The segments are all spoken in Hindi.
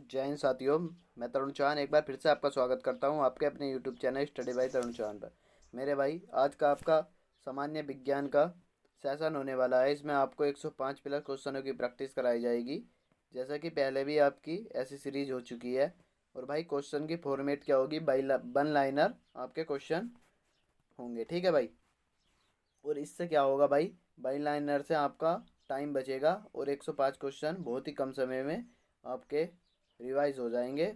जय हिंद साथियों। मैं तरुण चौहान एक बार फिर से आपका स्वागत करता हूं आपके अपने YouTube channel study by Tarun Chauhan पर। मेरे भाई, आज का आपका सामान्य विज्ञान का सेशन होने वाला है। इसमें आपको 105 प्लस क्वेश्चनों की प्रैक्टिस कराई जाएगी। जैसा कि पहले भी आपकी ऐसी सीरीज हो चुकी है। और भाई, क्वेश्चन की फॉर्मेट क्या होगी? वन लाइनर आपके क्वेश्चन होंगे, ठीक है भाई। और इससे क्या होगा भाई, वन लाइनर से आपका टाइम बचेगा और 105 क्वेश्चन बहुत ही कम समय में आपके रिवाइज हो जाएंगे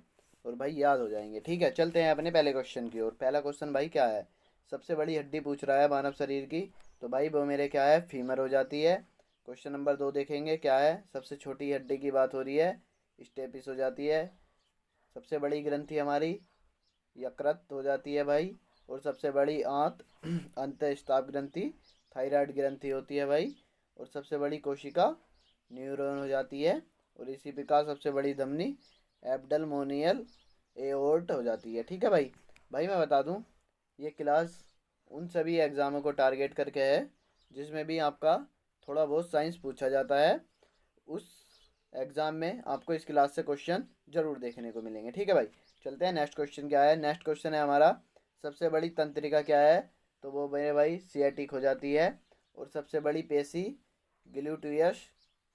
और भाई याद हो जाएंगे। ठीक है, चलते हैं अपने पहले क्वेश्चन की ओर। पहला क्वेश्चन भाई क्या है? सबसे बड़ी हड्डी पूछ रहा है मानव शरीर की, तो भाई वो मेरे क्या है, फीमर हो जाती है। क्वेश्चन नंबर 2 देखेंगे क्या है। सबसे छोटी हड्डी की बात हो रही है, स्टेपिस हो जाती है। सबसे बड़ी ग्रंथि हमारी यकृत हो जाती है भाई। और सबसे बड़ी आंत अंतःस्त्राव ग्रंथि थायराइड ग्रंथि होती है भाई। और सबसे बड़ी कोशिका न्यूरॉन हो जाती है। और इसी प्रकार सबसे बड़ी धमनी एब्डलमोनियल एओर्ट हो जाती है। ठीक है भाई। भाई मैं बता दूं, ये क्लास उन सभी एग्ज़ामों को टारगेट करके है जिसमें भी आपका थोड़ा बहुत साइंस पूछा जाता है। उस एग्ज़ाम में आपको इस क्लास से क्वेश्चन जरूर देखने को मिलेंगे। ठीक है भाई, चलते हैं। नेक्स्ट क्वेश्चन क्या है? नेक्स्ट क्वेश्चन है हमारा, सबसे बड़ी तंत्रिका क्या है? तो वो मेरे भाई सियाटिक हो जाती है। और सबसे बड़ी पेशी ग्लूटियस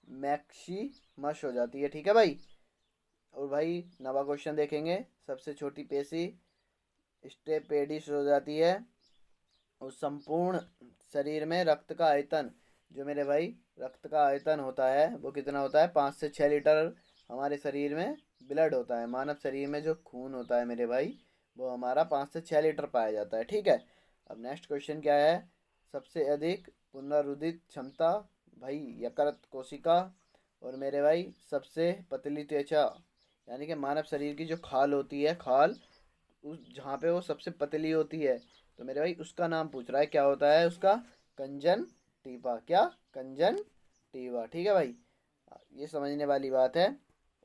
मैक्सिमस हो जाती है। ठीक है भाई। और भाई नवा क्वेश्चन देखेंगे। सबसे छोटी पेशी स्टेपेडिस हो जाती है। और संपूर्ण शरीर में रक्त का आयतन, जो मेरे भाई रक्त का आयतन होता है वो कितना होता है? 5 से 6 लीटर हमारे शरीर में ब्लड होता है। मानव शरीर में जो खून होता है मेरे भाई, वो हमारा 5 से 6 लीटर पाया जाता है। ठीक है। अब नेक्स्ट क्वेश्चन क्या है? सबसे अधिक पुनरुदित क्षमता भाई यकृत कोशिका। और मेरे भाई सबसे पतली त्वचा, यानी कि मानव शरीर की जो खाल होती है, खाल उस जहाँ पे वो सबसे पतली होती है, तो मेरे भाई उसका नाम पूछ रहा है, क्या होता है उसका? कंजन टीपा। क्या? कंजन टीवा। ठीक है भाई, ये समझने वाली बात है।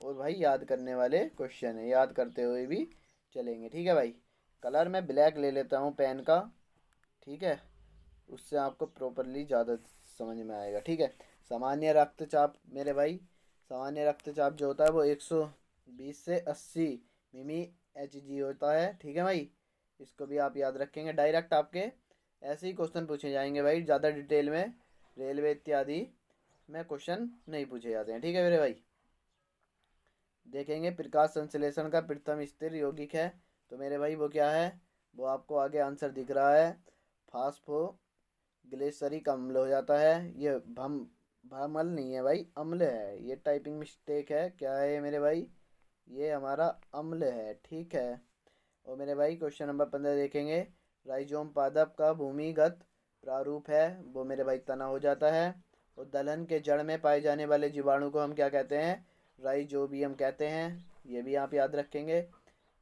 और भाई याद करने वाले क्वेश्चन है, याद करते हुए भी चलेंगे। ठीक है भाई। कलर मैं ब्लैक ले लेता हूँ पेन का, ठीक है, उससे आपको प्रॉपरली ज़्यादा समझ में आएगा। ठीक है। सामान्य रक्तचाप मेरे भाई, सामान्य रक्तचाप जो होता है वो 120 से 80 मिमी एच जी होता है। ठीक है भाई, इसको भी आप याद रखेंगे। डायरेक्ट आपके ऐसे ही क्वेश्चन पूछे जाएंगे भाई, ज़्यादा डिटेल में रेलवे इत्यादि में क्वेश्चन नहीं पूछे जाते हैं। ठीक है मेरे भाई। देखेंगे प्रकाश संश्लेषण का प्रथम स्थिर यौगिक है, तो मेरे भाई वो क्या है? वो आपको आगे आंसर दिख रहा है, फास्फो ग्लिसरिक अम्ल हो जाता है। ये भमल नहीं है भाई, अम्ल है। ये टाइपिंग मिस्टेक है। क्या है ये मेरे भाई? ये हमारा अम्ल है। ठीक है। और मेरे भाई क्वेश्चन नंबर 15 देखेंगे। राइजोम पादप का भूमिगत प्रारूप है, वो मेरे भाई तना हो जाता है। और दलहन के जड़ में पाए जाने वाले जीवाणु को हम क्या कहते हैं? राइजोबियम कहते हैं। ये भी आप याद रखेंगे।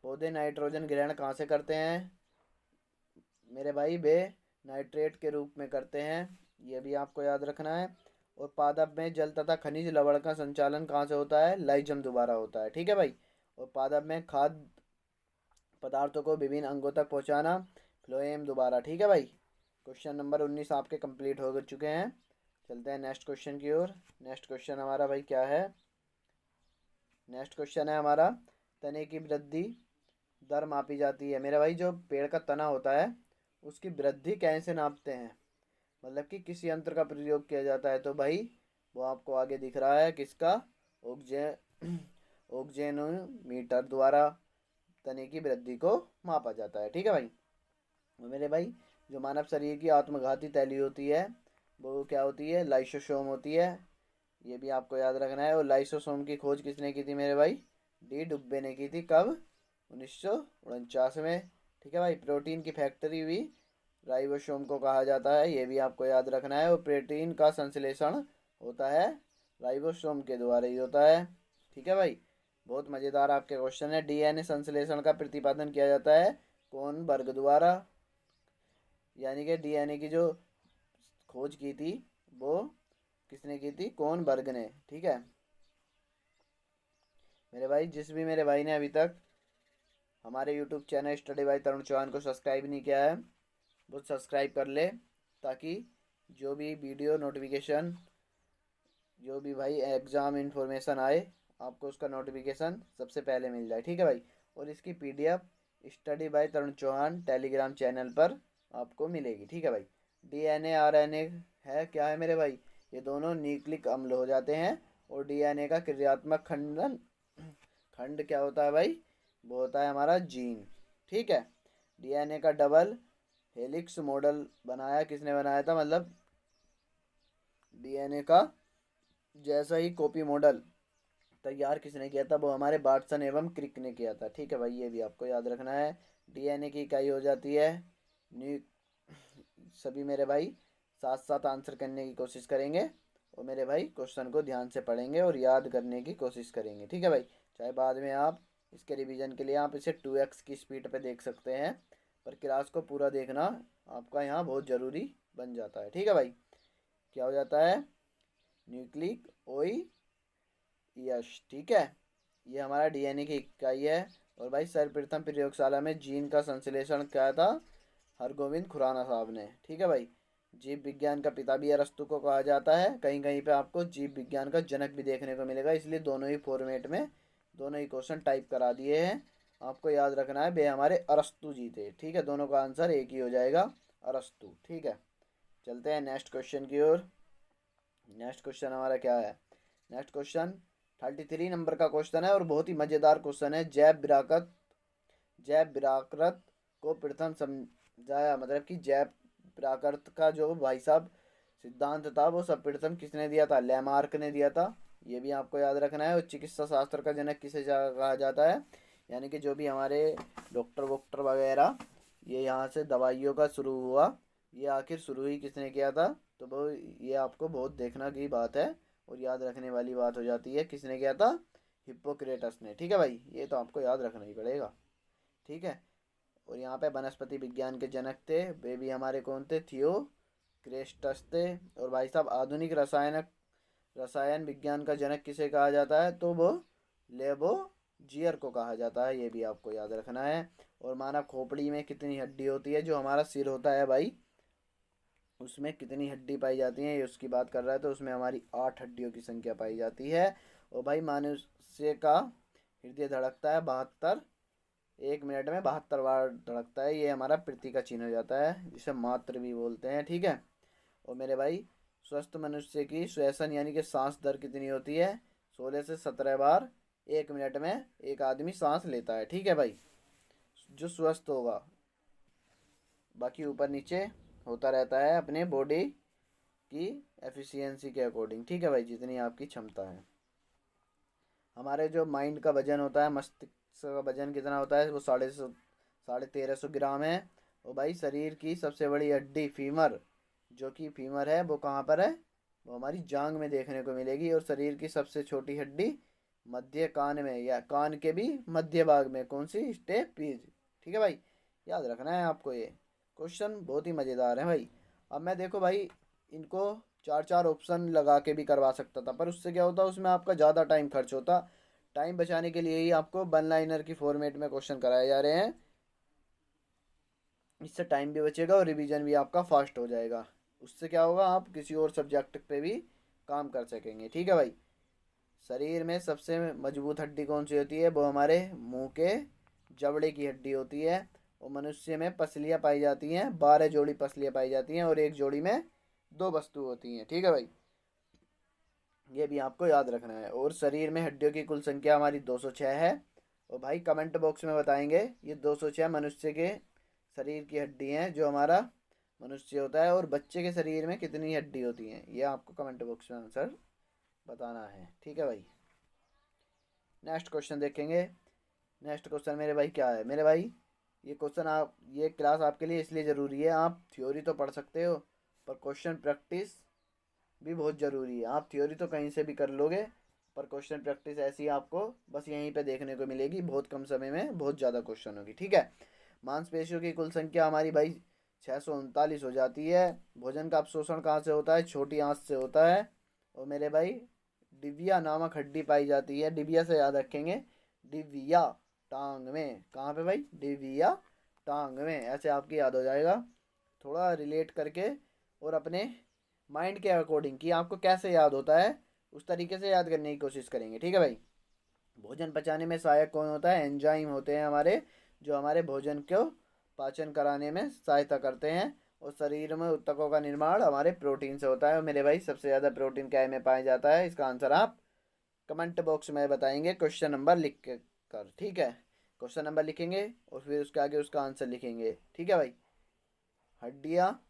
पौधे नाइट्रोजन ग्रहण कहाँ से करते हैं? मेरे भाई वे नाइट्रेट के रूप में करते हैं। ये भी आपको याद रखना है। और पादप में जल तथा खनिज लवण का संचालन कहाँ से होता है? लाइजम द्वारा होता है। ठीक है भाई। और पादप में खाद्य पदार्थों को विभिन्न अंगों तक पहुंचाना फ्लोएम दोबारा। ठीक है भाई। क्वेश्चन नंबर 19 आपके कंप्लीट हो चुके हैं। चलते हैं नेक्स्ट क्वेश्चन की ओर। नेक्स्ट क्वेश्चन हमारा भाई क्या है? नेक्स्ट क्वेश्चन है हमारा, तने की वृद्धि दर मापी जाती है। मेरा भाई जो पेड़ का तना होता है उसकी वृद्धि कैसे नापते हैं? मतलब कि किस यंत्र का प्रयोग किया जाता है? तो भाई वो आपको आगे दिख रहा है, किसका? ऑक्जे ऑक्जेनोमीटर द्वारा तने की वृद्धि को मापा जाता है। ठीक है भाई। और मेरे भाई जो मानव शरीर की आत्मघाती तैली होती है वो क्या होती है? लाइसोसोम होती है। ये भी आपको याद रखना है। और लाइसोसोम की खोज किसने की थी मेरे भाई? डी डुब्बे ने की थी। कब? 1949 में। ठीक है भाई। प्रोटीन की फैक्ट्री भी राइबोसोम को कहा जाता है, ये भी आपको याद रखना है। और प्रोटीन का संश्लेषण होता है राइबोसोम के द्वारा ही होता है। ठीक है भाई। बहुत मज़ेदार आपके क्वेश्चन है। डीएनए संश्लेषण का प्रतिपादन किया जाता है कौन वर्ग द्वारा? यानी कि डीएनए की जो खोज की थी वो किसने की थी? कौन वर्ग ने। ठीक है मेरे भाई, जिस भी मेरे भाई ने अभी तक हमारे YouTube channel study by Tarun Chauhan को सब्सक्राइब नहीं किया है, वो सब्सक्राइब कर ले, ताकि जो भी वीडियो नोटिफिकेशन, जो भी भाई एग्ज़ाम इन्फॉर्मेशन आए आपको उसका नोटिफिकेशन सबसे पहले मिल जाए, ठीक है भाई। और इसकी PDF study by Tarun Chauhan Telegram channel पर आपको मिलेगी, ठीक है भाई। डीएनए आरएनए है क्या है मेरे भाई, ये दोनों न्यूक्लिक अम्ल हो जाते हैं। और डीएनए का क्रियात्मक खंड क्या होता है भाई, वो होता है हमारा जीन, ठीक है। डीएनए का डबल हेलिक्स मॉडल बनाया किसने बनाया था, मतलब डीएनए का जैसा ही कॉपी मॉडल तैयार किसने किया था, वो हमारे बाटसन एवं क्रिक ने किया था, ठीक है भाई। ये भी आपको याद रखना है। डीएनए की इकाई हो जाती है न्यू। सभी मेरे भाई साथ साथ आंसर करने की कोशिश करेंगे और मेरे भाई क्वेश्चन को ध्यान से पढ़ेंगे और याद करने की कोशिश करेंगे, ठीक है भाई। चाहे बाद में आप इसके रिवीजन के लिए आप इसे 2x की स्पीड पे देख सकते हैं, पर क्लास को पूरा देखना आपका यहाँ बहुत ज़रूरी बन जाता है, ठीक है भाई। क्या हो जाता है, न्यूक्लिक ओई यश, ठीक है। ये हमारा डीएनए की इकाई है। और भाई सर्वप्रथम प्रयोगशाला में जीन का संश्लेषण किया था हरगोविंद खुराना साहब ने, ठीक है भाई। जीव विज्ञान का पिता भी अरस्तु को कहा जाता है। कहीं कहीं पे आपको जीव विज्ञान का जनक भी देखने को मिलेगा, इसलिए दोनों ही फॉर्मेट में दोनों ही क्वेश्चन टाइप करा दिए हैं। आपको याद रखना है वे हमारे अरस्तु जी थे, ठीक है। दोनों का आंसर एक ही हो जाएगा, अरस्तु, ठीक है। चलते हैं नेक्स्ट क्वेश्चन की ओर। नेक्स्ट क्वेश्चन हमारा क्या है, नेक्स्ट क्वेश्चन 33 नंबर का क्वेश्चन है और बहुत ही मज़ेदार क्वेश्चन है। जैव विराकृत को प्रथम समझाया, मतलब कि जैव विराकृत का जो भाई साहब सिद्धांत था वो सर्वप्रथम किसने दिया था, लैमार्क ने दिया था। ये भी आपको याद रखना है। और चिकित्सा शास्त्र का जनक किसे कहा जाता है, यानी कि जो भी हमारे डॉक्टर वॉक्टर वगैरह ये यहाँ से दवाइयों का शुरू हुआ, ये आखिर शुरू ही किसने किया था, तो वो ये आपको बहुत देखना की बात है और याद रखने वाली बात हो जाती है। किसने किया था, हिप्पोक्रेटस ने, ठीक है भाई। ये तो आपको याद रखना ही पड़ेगा, ठीक है। और यहाँ पे वनस्पति विज्ञान के जनक थे, वे भी हमारे कौन थे, थियोक्रेस्टस थे। और भाई साहब आधुनिक रसायन विज्ञान का जनक किसे कहा जाता है, तो वो लेबोजियर को कहा जाता है, ये भी आपको याद रखना है। और मानव खोपड़ी में कितनी हड्डी होती है, जो हमारा सिर होता है भाई उसमें कितनी हड्डी पाई जाती है, ये उसकी बात कर रहा है। तो उसमें हमारी 8 हड्डियों की संख्या पाई जाती है। और भाई मनुष्य का हृदय धड़कता है 72, 1 मिनट में 72 बार धड़कता है। ये हमारा प्रति का चिन्ह हो जाता है, जिसे मात्र भी बोलते हैं, ठीक है। और मेरे भाई स्वस्थ मनुष्य की श्वसन यानी कि सांस दर कितनी होती है, 16 से 17 बार 1 मिनट में एक आदमी सांस लेता है, ठीक है भाई, जो स्वस्थ होगा। बाकी ऊपर नीचे होता रहता है अपने बॉडी की एफिशिएंसी के अकॉर्डिंग, ठीक है भाई, जितनी आपकी क्षमता है। हमारे जो माइंड का वजन होता है, मस्तिष्क का वजन कितना होता है, वो 1350 ग्राम है। और भाई शरीर की सबसे बड़ी हड्डी फीमर, जो कि फीमर है वो कहाँ पर है, वो हमारी जांग में देखने को मिलेगी। और शरीर की सबसे छोटी हड्डी मध्य कान में, या कान के भी मध्य भाग में, कौन सी, स्टेपीज, ठीक है भाई। याद रखना है आपको, ये क्वेश्चन बहुत ही मज़ेदार है भाई। अब मैं देखो भाई इनको 4 4 ऑप्शन लगा के भी करवा सकता था, पर उससे क्या होता, उसमें आपका ज़्यादा टाइम खर्च होता। टाइम बचाने के लिए ही आपको वन लाइनर की फॉर्मेट में क्वेश्चन कराए जा रहे हैं। इससे टाइम भी बचेगा और रिवीजन भी आपका फास्ट हो जाएगा। उससे क्या होगा, आप किसी और सब्जेक्ट पे भी काम कर सकेंगे, ठीक है भाई। शरीर में सबसे मजबूत हड्डी कौन सी होती है, वो हमारे मुंह के जबड़े की हड्डी होती है। और मनुष्य में पसलियाँ पाई जाती हैं, 12 जोड़ी पसलियाँ पाई जाती हैं और एक जोड़ी में 2 वस्तु होती हैं, ठीक है भाई। ये भी आपको याद रखना है। और शरीर में हड्डियों की कुल संख्या हमारी 206 है। और भाई कमेंट बॉक्स में बताएंगे ये 206 मनुष्य के शरीर की हड्डी हैं, जो हमारा मनुष्य होता है। और बच्चे के शरीर में कितनी हड्डी होती हैं, ये आपको कमेंट बॉक्स में आंसर बताना है, ठीक है भाई। नेक्स्ट क्वेश्चन देखेंगे। नेक्स्ट क्वेश्चन मेरे भाई क्या है, मेरे भाई ये क्वेश्चन आप, ये क्लास आपके लिए इसलिए ज़रूरी है, आप थ्योरी तो पढ़ सकते हो पर क्वेश्चन प्रैक्टिस भी बहुत ज़रूरी है। आप थ्योरी तो कहीं से भी कर लोगे, पर क्वेश्चन प्रैक्टिस ऐसी आपको बस यहीं पे देखने को मिलेगी, बहुत कम समय में बहुत ज़्यादा क्वेश्चन होगी, ठीक है। मांसपेशियों की कुल संख्या हमारी भाई 639 हो जाती है। भोजन का अवशोषण कहाँ से होता है, छोटी आंत से होता है। और मेरे भाई डिविया नामक हड्डी पाई जाती है, डिविया से याद रखेंगे, डिविया टांग में, कहाँ पे भाई, डिविया टांग में, ऐसे आपकी याद हो जाएगा। थोड़ा रिलेट करके और अपने माइंड के अकॉर्डिंग कि आपको कैसे याद होता है उस तरीके से याद करने की कोशिश करेंगे, ठीक है भाई। भोजन पचाने में सहायक कौन होता है? एंजाइम होते हैं हमारे, जो हमारे भोजन को पाचन कराने में सहायता करते हैं। और शरीर में ऊतकों का निर्माण हमारे प्रोटीन से होता है। और मेरे भाई सबसे ज़्यादा प्रोटीन क्या में पाया जाता है? इसका आंसर आप कमेंट बॉक्स में बताएंगे क्वेश्चन नंबर लिख कर, ठीक है। क्वेश्चन नंबर लिखेंगे और फिर उसके आगे उसका आंसर लिखेंगे, ठीक है भाई। हड्डियाँ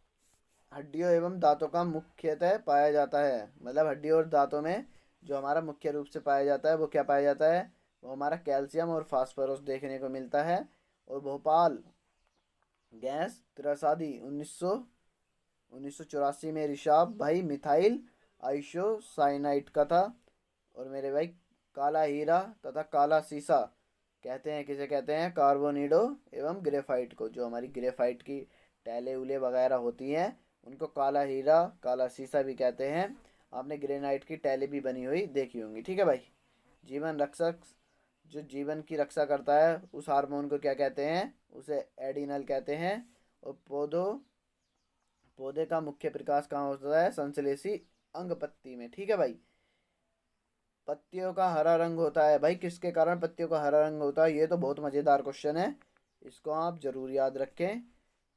हड्डियों एवं दांतों का मुख्यतः पाया जाता है, मतलब हड्डियों और दांतों में जो हमारा मुख्य रूप से पाया जाता है वो क्या पाया जाता है? वो हमारा कैल्शियम और फास्फोरस देखने को मिलता है। और भोपाल गैस त्रसादी 1984 में रिशाब भाई मिथाइल आइसोसाइनाइट का था। और मेरे भाई काला हीरा तथा काला सीसा कहते हैं, किसे कहते हैं? कार्बोनिडो एवं ग्रेफाइट को। जो हमारी ग्रेफाइट की टैले उले वगैरह होती हैं उनको काला हीरा काला सीसा भी कहते हैं। आपने ग्रेनाइट की टैले भी बनी हुई देखी होंगी, ठीक है भाई। जीवन रक्षक, जो जीवन की रक्षा करता है उस हार्मोन को क्या कहते हैं? उसे एडिनल कहते हैं। और पौधे का मुख्य प्रकाश कहाँ होता है? संश्लेषी अंग पत्ती में, ठीक है भाई। पत्तियों का हरा रंग होता है भाई, किसके कारण पत्तियों का हरा रंग होता है? ये तो बहुत मज़ेदार क्वेश्चन है, इसको आप जरूर याद रखें,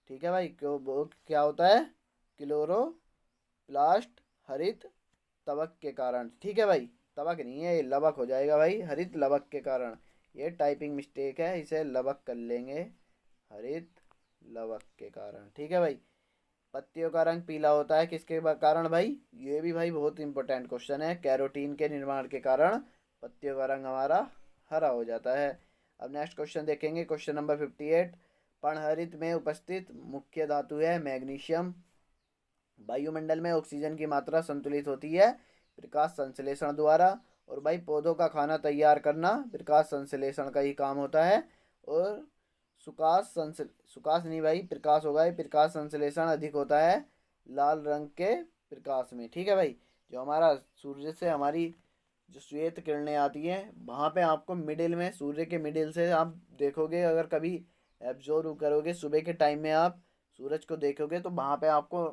ठीक है भाई। क्यों वो क्या होता है? क्लोरोप्लास्ट हरित तवक के कारण, ठीक है भाई। तवक नहीं है, ये लवक हो जाएगा भाई, हरित लवक के कारण। ये टाइपिंग मिस्टेक है, इसे लवक कर लेंगे, हरित लवक के कारण, ठीक है भाई। पत्तियों का रंग पीला होता है किसके कारण भाई? ये भी भाई बहुत इंपॉर्टेंट क्वेश्चन है। कैरोटीन के निर्माण के कारण पत्तियों का रंग हमारा हरा हो जाता है। अब नेक्स्ट क्वेश्चन देखेंगे, क्वेश्चन नंबर 58। पर्णहरित में उपस्थित मुख्य धातु है मैग्नीशियम। वायुमंडल में ऑक्सीजन की मात्रा संतुलित होती है प्रकाश संश्लेषण द्वारा। और भाई पौधों का खाना तैयार करना प्रकाश संश्लेषण का ही काम होता है। और सुकाश नहीं भाई, प्रकाश होगा, प्रकाश संश्लेषण अधिक होता है लाल रंग के प्रकाश में, ठीक है भाई। जो हमारा सूर्य से हमारी जो श्वेत किरणें आती हैं वहाँ पे आपको मिडिल में, सूर्य के मिडिल से आप देखोगे, अगर कभी एब्जॉर्व करोगे सुबह के टाइम में आप सूरज को देखोगे तो वहाँ पे आपको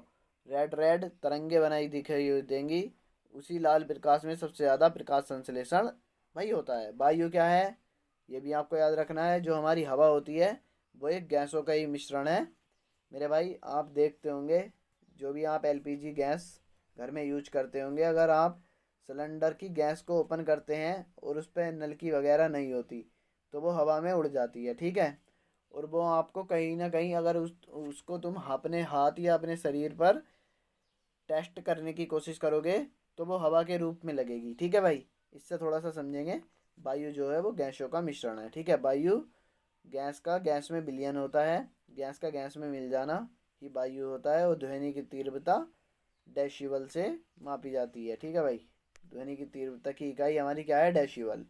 रेड रेड तरंगे बनाई दिखाई देंगी। उसी लाल प्रकाश में सबसे ज़्यादा प्रकाश संश्लेषण भाई होता है। वायु क्या है? ये भी आपको याद रखना है, जो हमारी हवा होती है वो एक गैसों का ही मिश्रण है। मेरे भाई आप देखते होंगे, जो भी आप एलपीजी गैस घर में यूज करते होंगे, अगर आप सिलेंडर की गैस को ओपन करते हैं और उस पर नलकी वगैरह नहीं होती तो वो हवा में उड़ जाती है, ठीक है। और वो आपको कहीं ना कहीं, अगर उसको तुम अपने हाथ या अपने शरीर पर टेस्ट करने की कोशिश करोगे तो वो हवा के रूप में लगेगी, ठीक है भाई। इससे थोड़ा सा समझेंगे। वायु जो है वो गैसों का मिश्रण है, ठीक है। वायु गैस का गैस में विलयन होता है, गैस का गैस में मिल जाना ही वायु होता है। और ध्वनि की तीव्रता डेसिबल से मापी जाती है, ठीक है भाई। ध्वनि की तीव्रता की इकाई हमारी क्या है? डेसिबल।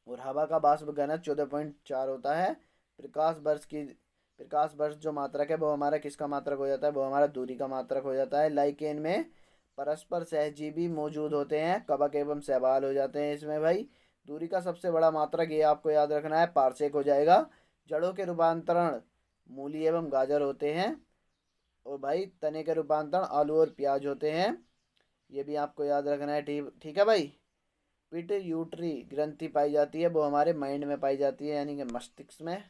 और हवा का वाष्प घनत्व 14.4 होता है। प्रकाश वर्ष जो मात्रक है वो हमारा किसका मात्रक हो जाता है? वो हमारा दूरी का मात्रक हो जाता है। लाइकेन में परस्पर सहजीवी मौजूद होते हैं, कवक एवं शैवाल हो जाते हैं इसमें भाई। दूरी का सबसे बड़ा मात्रक ये आपको याद रखना है, पारसेक हो जाएगा। जड़ों के रूपांतरण मूली एवं गाजर होते हैं। और भाई तने के रूपांतरण आलू और प्याज होते हैं, ये भी आपको याद रखना है, ठीक ठीक है भाई। पिट्यूटरी ग्रंथि पाई जाती है, वो हमारे माइंड में पाई जाती है, यानी कि मस्तिष्क में।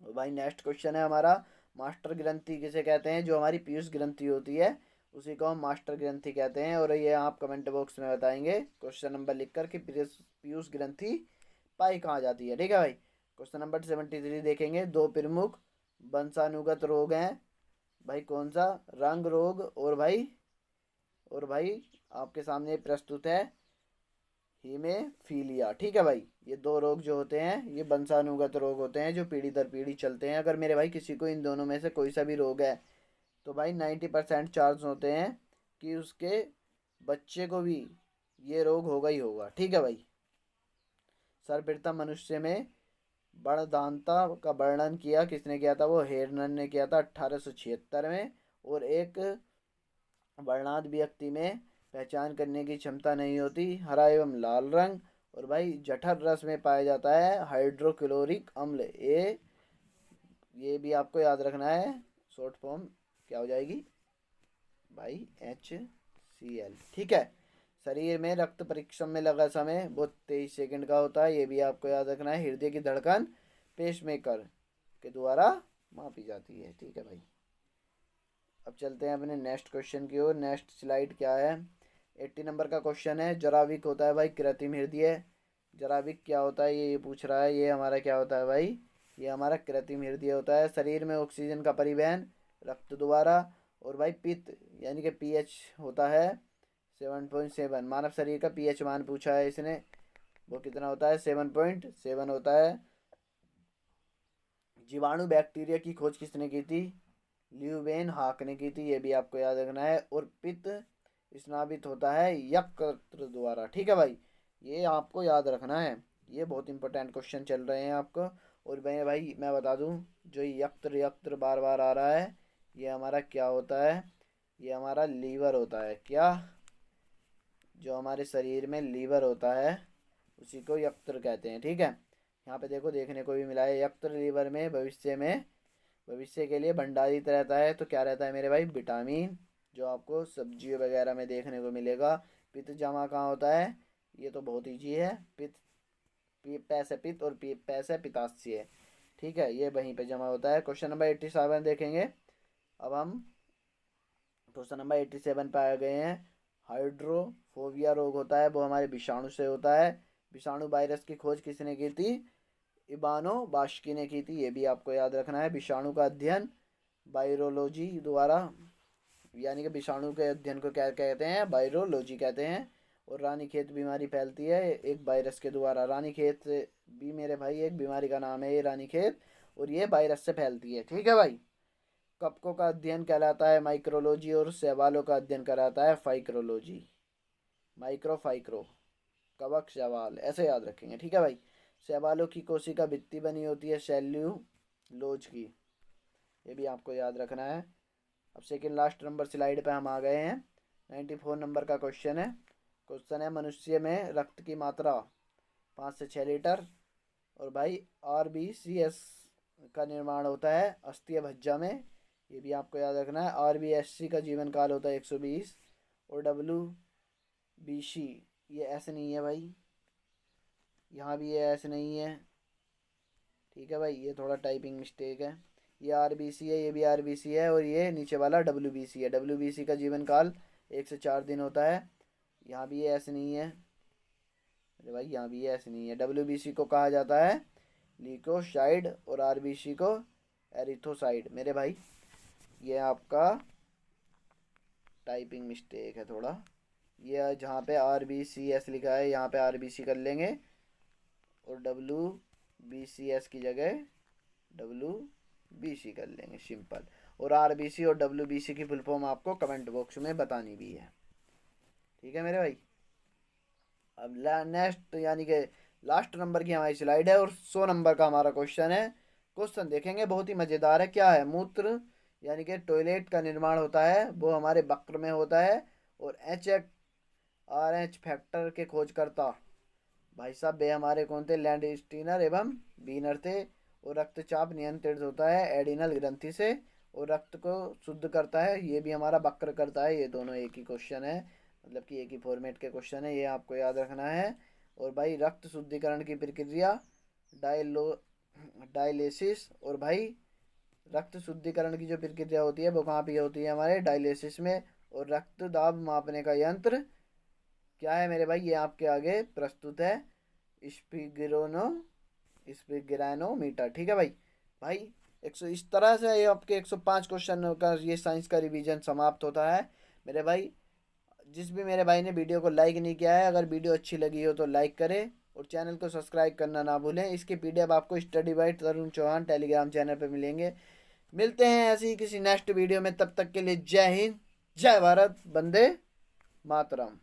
और भाई नेक्स्ट क्वेश्चन है हमारा, मास्टर ग्रंथि किसे कहते हैं? जो हमारी पीयूष ग्रंथि होती है उसी को हम मास्टर ग्रंथि कहते हैं। और ये आप कमेंट बॉक्स में बताएंगे क्वेश्चन नंबर लिखकर कि पीयूष ग्रंथि पाई कहाँ जाती है, ठीक है भाई। क्वेश्चन नंबर 73 देखेंगे। दो प्रमुख वंशानुगत रोग हैं भाई, कौन सा? रंग रोग और भाई आपके सामने प्रस्तुत है हीमेफीलिया, ठीक है भाई। ये दो रोग जो होते हैं ये वंशानुगत रोग होते हैं, जो पीढ़ी दर पीढ़ी चलते हैं। अगर मेरे भाई किसी को इन दोनों में से कोई सा भी रोग है तो भाई 90% चांस होते हैं कि उसके बच्चे को भी ये रोग होगा ही होगा, ठीक है भाई। सर्वप्रथम मनुष्य में वर्णदानता का वर्णन किया किसने किया था? वो हेरनन ने किया था 1876 में। और एक वर्णांत व्यक्ति में पहचान करने की क्षमता नहीं होती, हरा एवं लाल रंग। और भाई जठर रस में पाया जाता है हाइड्रोक्लोरिक अम्ल। ये भी आपको याद रखना है, शॉर्ट फॉर्म क्या हो जाएगी भाई? HCl, ठीक है। शरीर में रक्त परिश्रम में लगा समय वो 23 सेकंड का होता है, ये भी आपको याद रखना है। हृदय की धड़कन पेसमेकर के द्वारा मापी जाती है। ठीक है भाई, अब चलते हैं अपने नेक्स्ट क्वेश्चन की ओर। नेक्स्ट स्लाइड क्या है, 80 नंबर का क्वेश्चन है। जराविक होता है भाई कृत्रिम हृदय। जराविक क्या होता है ये पूछ रहा है। ये हमारा क्या होता है भाई, ये हमारा कृत्रिम हृदय होता है। शरीर में ऑक्सीजन का परिवहन रक्त द्वारा। और भाई पित्त यानी कि पीएच होता है 7.7। मानव शरीर का पीएच मान पूछा है इसने, वो कितना होता है 7.7 होता है। जीवाणु बैक्टीरिया की खोज किसने की थी, ल्यूवेन हाक ने की थी, ये भी आपको याद रखना है। और पित्त स्नावित होता है यकृत द्वारा। ठीक है भाई, ये आपको याद रखना है, ये बहुत इंपॉर्टेंट क्वेश्चन चल रहे हैं आपको। और भाई मैं बता दूं, जो यकृत यकृत बार बार आ रहा है, ये हमारा क्या होता है, ये हमारा लीवर होता है। क्या, जो हमारे शरीर में लीवर होता है उसी को यकृत कहते हैं। ठीक है, यहाँ पे देखो देखने को भी मिला है यकृत लीवर में भविष्य के लिए भंडारित रहता है। तो क्या रहता है मेरे भाई, विटामिन, जो आपको सब्जियों वगैरह में देखने को मिलेगा। पित्त जमा कहाँ होता है, ये तो बहुत ईजी है। पित्त पैसे पित्त और पैसे पित्ताशय। ठीक है, ये वहीं पे जमा होता है। क्वेश्चन नंबर 87 देखेंगे। अब हम क्वेश्चन नंबर 87 पे आ गए हैं। हाइड्रोफोबिया रोग होता है, वो हमारे विषाणु से होता है। विषाणु वायरस की खोज किसने की थी, इबानो बाश्की ने की थी, ये भी आपको याद रखना है। विषाणु का अध्ययन वायरोलॉजी द्वारा, यानी कि विषाणु के अध्ययन को क्या कहते हैं, वायरोलॉजी कहते हैं। और रानीखेत बीमारी फैलती है एक वायरस के द्वारा। रानीखेत भी मेरे भाई एक बीमारी का नाम है ये रानीखेत, और ये वायरस से फैलती है। ठीक है भाई, कवकों का अध्ययन कहलाता है माइक्रोलॉजी, और शैवालों का अध्ययन कहलाता है फाइक्रोलॉजी। फाइक्रो कवक शैवाल ऐसे याद रखेंगे। ठीक है भाई, शैवालों की कोशिका भित्ति बनी होती है सेल्यूलोज की, ये भी आपको याद रखना है। अब सेकेंड लास्ट नंबर स्लाइड पे हम आ गए हैं। 94 नंबर का क्वेश्चन है। क्वेश्चन है, मनुष्य में रक्त की मात्रा 5 से 6 लीटर। और भाई RBCS का निर्माण होता है अस्थिय भज्जा में, ये भी आपको याद रखना है। RBSC का जीवन काल होता है 120। और WBC ये ऐसे नहीं है भाई, यहाँ भी ये ऐसे नहीं है। ठीक है भाई, ये थोड़ा टाइपिंग मिस्टेक है। ये RBC है, ये भी RBC है, और ये नीचे वाला WBC है। WBC का जीवन काल 1 से 4 दिन होता है। यहाँ भी ये ऐसे नहीं है, अरे भाई यहाँ भी ये ऐसे नहीं है। WBC को कहा जाता है ल्यूकोसाइड और RBC को एरिथ्रोसाइड। मेरे भाई ये आपका टाइपिंग मिस्टेक है थोड़ा, ये जहाँ पे RBCS लिखा है यहाँ पे RBC कर लेंगे, और WBCS की जगह WBC कर लेंगे, सिंपल। और RBC और WBC की फुल फॉर्म आपको कमेंट बॉक्स में बतानी भी है। ठीक है मेरे भाई, अब नेक्स्ट यानी कि लास्ट नंबर की हमारी स्लाइड है, और 100 नंबर का हमारा क्वेश्चन है। क्वेश्चन देखेंगे, बहुत ही मज़ेदार है। क्या है, मूत्र यानी कि टॉयलेट का निर्माण होता है, वो हमारे वक्र में होता है। और HRH फैक्टर के खोजकर्ता भाई साहब वे हमारे कौन थे, लैंड स्टीनर एवं बीनर थे। और रक्तचाप नियंत्रित होता है एडिनल ग्रंथि से, और रक्त को शुद्ध करता है, ये भी हमारा वक्र करता है। ये दोनों एक ही क्वेश्चन है, मतलब कि एक ही फॉर्मेट के क्वेश्चन है, ये आपको याद रखना है। और भाई रक्त शुद्धिकरण की प्रक्रिया डायलिसिस। और भाई रक्त शुद्धिकरण की जो प्रक्रिया होती है वो कहाँ पे होती है, हमारे डायलिसिस में। और रक्त दाब मापने का यंत्र क्या है मेरे भाई, ये आपके आगे प्रस्तुत है, स्पिग्रानोमीटर। ठीक है भाई 100 इस तरह से ये आपके 105 क्वेश्चन का ये साइंस का रिवीजन समाप्त होता है मेरे भाई। जिस भी मेरे भाई ने वीडियो को लाइक नहीं किया है, अगर वीडियो अच्छी लगी हो तो लाइक करें, और चैनल को सब्सक्राइब करना ना भूलें। इसकी PDF आपको study by Tarun Chauhan Telegram channel पर मिलेंगे। मिलते हैं ऐसी ही किसी नेक्स्ट वीडियो में, तब तक के लिए जय हिंद, जय भारत, वंदे मातरम।